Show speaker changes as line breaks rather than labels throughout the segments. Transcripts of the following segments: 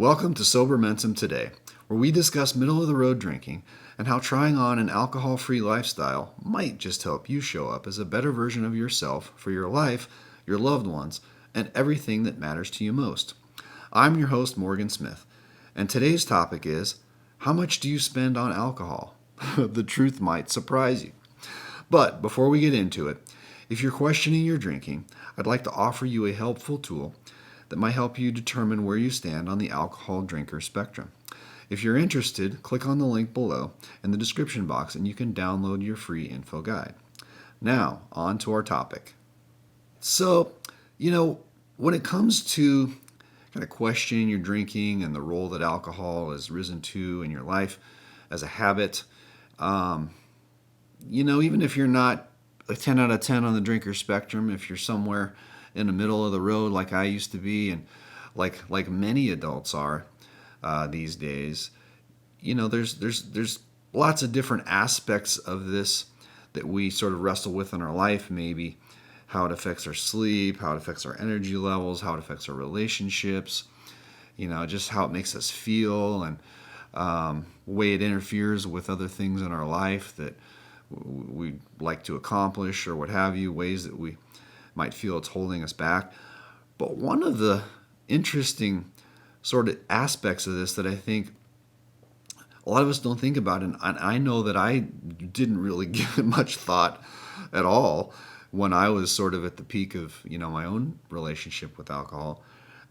Welcome to Sober Mensum Today, where we discuss middle-of-the-road drinking and how trying on an alcohol-free lifestyle might just help you show up as a better version of yourself for your life, your loved ones, and everything that matters to you most. I'm your host, Morgan Smith, and today's topic is, how much do you spend on alcohol? The truth might surprise you. But before we get into it, if you're questioning your drinking, I'd like to offer you a helpful tool that might help you determine where you stand on the alcohol drinker spectrum. If you're interested, click on the link below in the description box and you can download your free info guide. Now, on to our topic. So, when it comes to kind of questioning your drinking and the role that alcohol has risen to in your life as a habit, even if you're not a 10 out of 10 on the drinker spectrum, if you're somewhere in the middle of the road like I used to be and like many adults are these days, there's lots of different aspects of this that we sort of wrestle with in our life, maybe how it affects our sleep, how it affects our energy levels, how it affects our relationships, just how it makes us feel and way it interferes with other things in our life that we like to accomplish or what have you, ways that we might feel it's holding us back. But one of the interesting sort of aspects of this that I think a lot of us don't think about, and I know that I didn't really give it much thought at all when I was sort of at the peak of my own relationship with alcohol,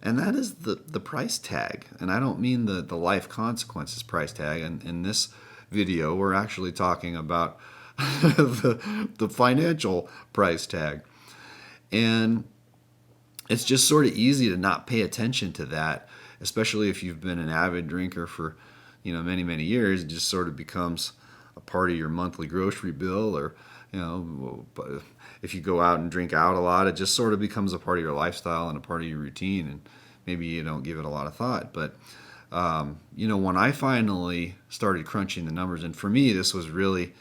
and that is the price tag. And I don't mean the life consequences price tag. And in this video, we're actually talking about the financial price tag. And it's just sort of easy to not pay attention to that, especially if you've been an avid drinker for, many, many years. It just sort of becomes a part of your monthly grocery bill, or, if you go out and drink out a lot, it just sort of becomes a part of your lifestyle and a part of your routine, and maybe you don't give it a lot of thought. But, when I finally started crunching the numbers, and for me, this was really,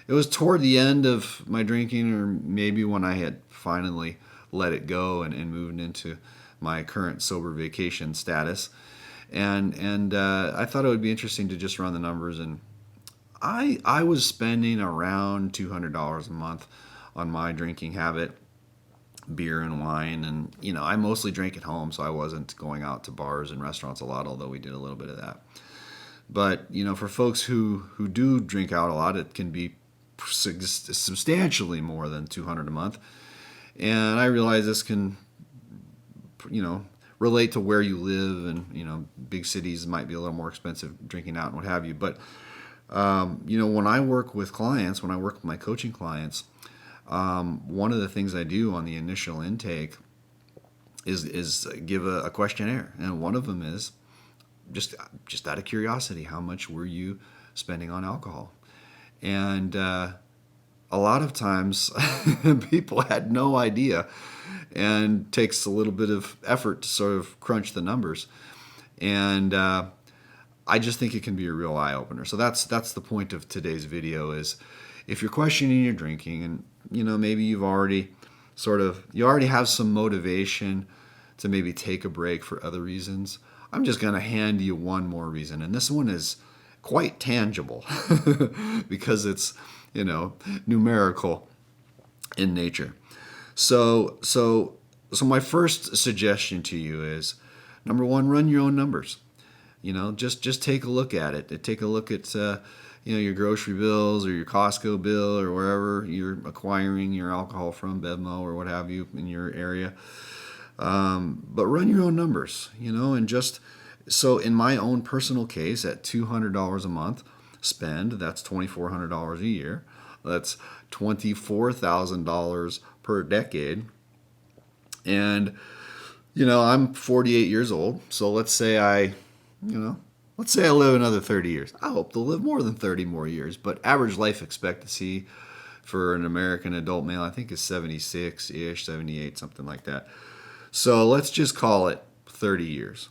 it was toward the end of my drinking, or maybe when I had finally let it go and moved into my current sober vacation status. And I thought it would be interesting to just run the numbers. And I was spending around $200 a month on my drinking habit, beer and wine. And, I mostly drank at home, so I wasn't going out to bars and restaurants a lot, although we did a little bit of that. But, for folks who do drink out a lot, it can be substantially more than $200 a month. And I realize this can, relate to where you live, and, big cities might be a little more expensive drinking out and what have you. But, when I work with clients, when I work with my coaching clients, one of the things I do on the initial intake is give a questionnaire. And one of them is just out of curiosity, how much were you spending on alcohol? And a lot of times people had no idea, and takes a little bit of effort to sort of crunch the numbers. And I just think it can be a real eye-opener. So that's the point of today's video, is if you're questioning your drinking, and maybe you already have some motivation to maybe take a break for other reasons, I'm just going to hand you one more reason. And this one is quite tangible because it's numerical in nature. So my first suggestion to you is, number one, run your own numbers. Just take a look at it. Take a look at your grocery bills or your Costco bill or wherever you're acquiring your alcohol from, Bevmo or what have you in your area. But run your own numbers, and just so in my own personal case, at $200 a month spend, that's $2,400 a year. That's $24,000 per decade. And, I'm 48 years old. So let's say I live another 30 years. I hope to live more than 30 more years. But average life expectancy for an American adult male, I think, is 76-ish, 78, something like that. So let's just call it 30 years.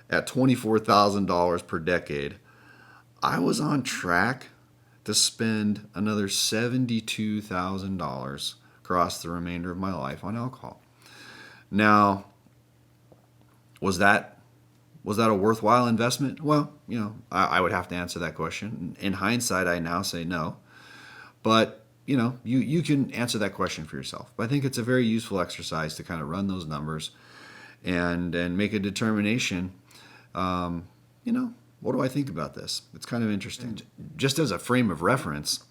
At $24,000 per decade, I was on track to spend another $72,000 across the remainder of my life on alcohol. Now, was that Was that a worthwhile investment? Well, I would have to answer that question. In hindsight, I now say no. But, you can answer that question for yourself. But I think it's a very useful exercise to kind of run those numbers and make a determination. What do I think about this? It's kind of interesting. Just as a frame of reference,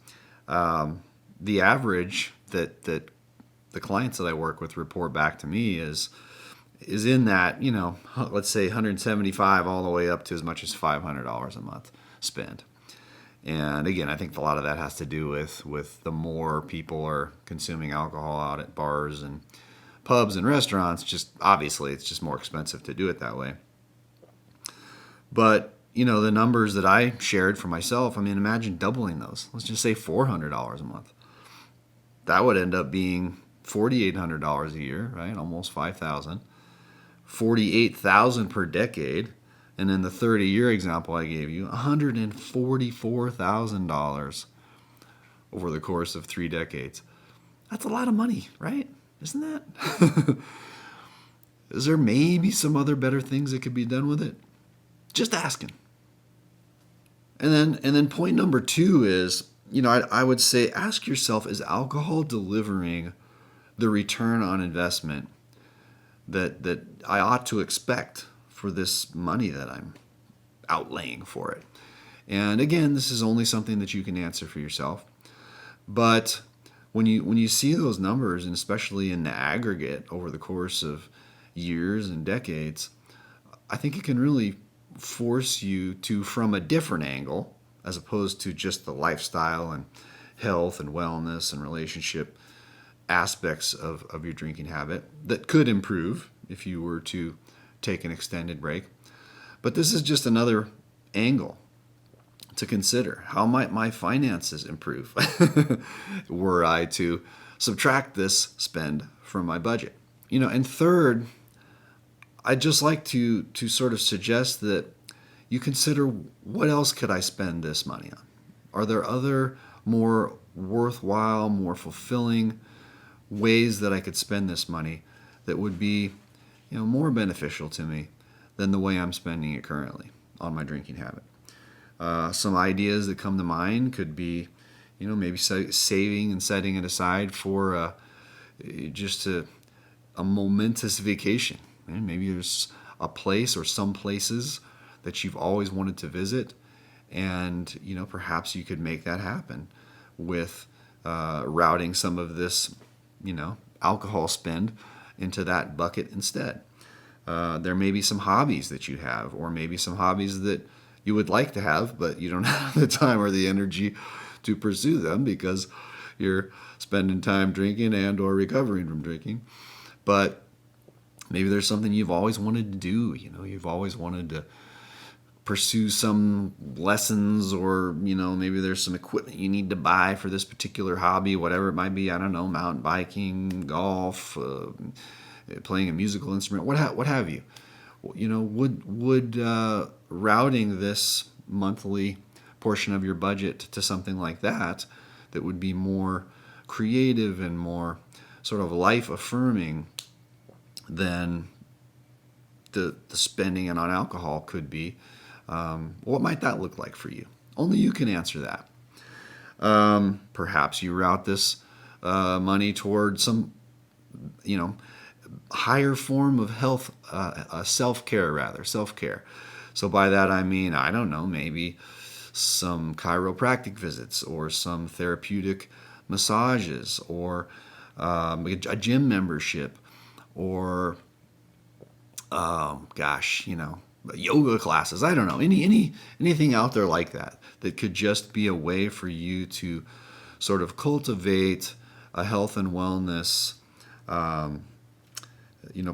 the average that the clients that I work with report back to me is in that, let's say 175 all the way up to as much as $500 a month spent. And again, I think a lot of that has to do with the more people are consuming alcohol out at bars and pubs and restaurants. Just obviously, it's just more expensive to do it that way. But the numbers that I shared for myself, I mean, imagine doubling those. Let's just say $400 a month. That would end up being $4,800 a year, right? Almost $5,000. $48,000 per decade. And in the 30-year example I gave you, $144,000 over the course of 3 decades. That's a lot of money, right? Isn't that? Is there maybe some other better things that could be done with it? Just asking. And then point number 2 is, I would say ask yourself, is alcohol delivering the return on investment that I ought to expect for this money that I'm outlaying for it? And again, this is only something that you can answer for yourself. But when you see those numbers, and especially in the aggregate over the course of years and decades, I think it can really force you to, from a different angle, as opposed to just the lifestyle and health and wellness and relationship aspects of your drinking habit that could improve if you were to take an extended break. But this is just another angle to consider. How might my finances improve were I to subtract this spend from my budget? And third, I'd just like to sort of suggest that you consider, what else could I spend this money on? Are there other more worthwhile, more fulfilling ways that I could spend this money that would be, more beneficial to me than the way I'm spending it currently on my drinking habit? Some ideas that come to mind could be, maybe saving and setting it aside for just a momentous vacation. And maybe there's a place or some places that you've always wanted to visit, and perhaps you could make that happen with routing some of this alcohol spend into that bucket instead. There may be some hobbies that you have, or maybe some hobbies that you would like to have, but you don't have the time or the energy to pursue them because you're spending time drinking and or recovering from drinking. But maybe there's something you've always wanted to do. You've always wanted to pursue some lessons, or maybe there's some equipment you need to buy for this particular hobby, whatever it might be. I don't know, mountain biking, golf, playing a musical instrument, what have you. Would routing this monthly portion of your budget to something like that would be more creative and more sort of life affirming than the spending on alcohol could be? What might that look like for you? Only you can answer that. Perhaps you route this money toward some, higher form of health, self-care. So by that I mean, I don't know, maybe some chiropractic visits, or some therapeutic massages, or a gym membership, or yoga classes. I don't know, anything out there like that could just be a way for you to sort of cultivate a health and wellness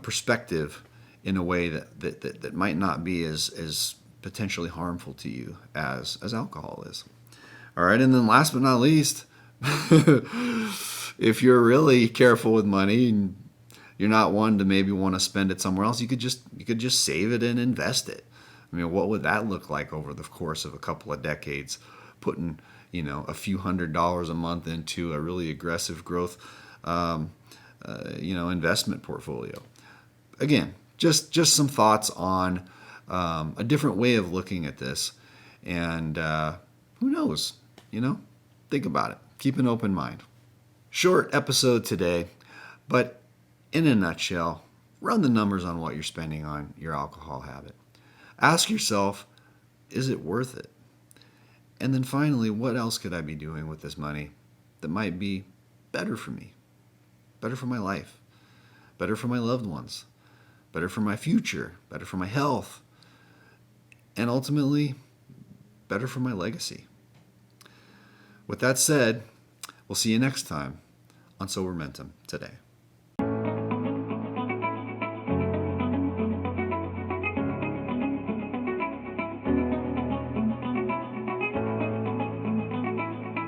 perspective in a way that might not be as potentially harmful to you as alcohol is. All right, and then last but not least, if you're really careful with money and you're not one to maybe want to spend it somewhere else, you could just save it and invest it. I mean, what would that look like over the course of a couple of decades? Putting a few $100s a month into a really aggressive growth investment portfolio. Again, just some thoughts on a different way of looking at this. And who knows? Think about it. Keep an open mind. Short episode today, but in a nutshell, run the numbers on what you're spending on your alcohol habit. Ask yourself, is it worth it? And then finally, what else could I be doing with this money that might be better for me, better for my life, better for my loved ones, better for my future, better for my health, and ultimately, better for my legacy? With that said, we'll see you next time on Sober Mentum Today.